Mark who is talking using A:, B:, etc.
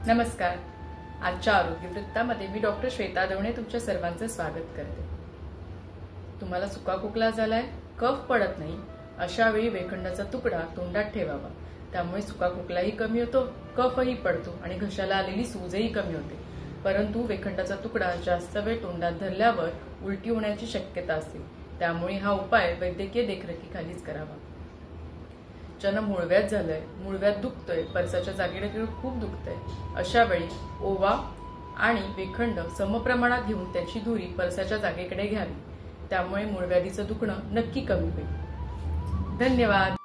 A: नमस्कार. आजच्या आरोग्य वृत्तामध्ये मी डॉक्टर श्वेता दवणे तुमच्या सर्वांचं स्वागत करते. तुम्हाला सुका खोकला झालाय, कफ पडत नाही, अशा वेळी वेखंडाचा तुकडा तोंडात ठेवावा. त्यामुळे सुका खोकलाही कमी होतो, कफही पडतो आणि घशाला आलेली सूजही कमी होते. परंतु वेखंडाचा तुकडा जास्त वेळ तोंडात धरल्यावर उलटी होण्याची शक्यता असते. त्यामुळे हा उपाय वैद्यकीय देखरेखीखालीच करावा. ज्यांना मूळव्याध झालंय, मूळव्याध दुखतोय, परसाच्या जागेकडे खूप दुखतंय, अशा वेळी ओवा आणि वेखंड समप्रमाणात घेऊन त्याची धुरी परसाच्या जागेकडे घ्यावी. त्यामुळे मूळव्याधीचं दुखणं नक्की कमी होईल. धन्यवाद.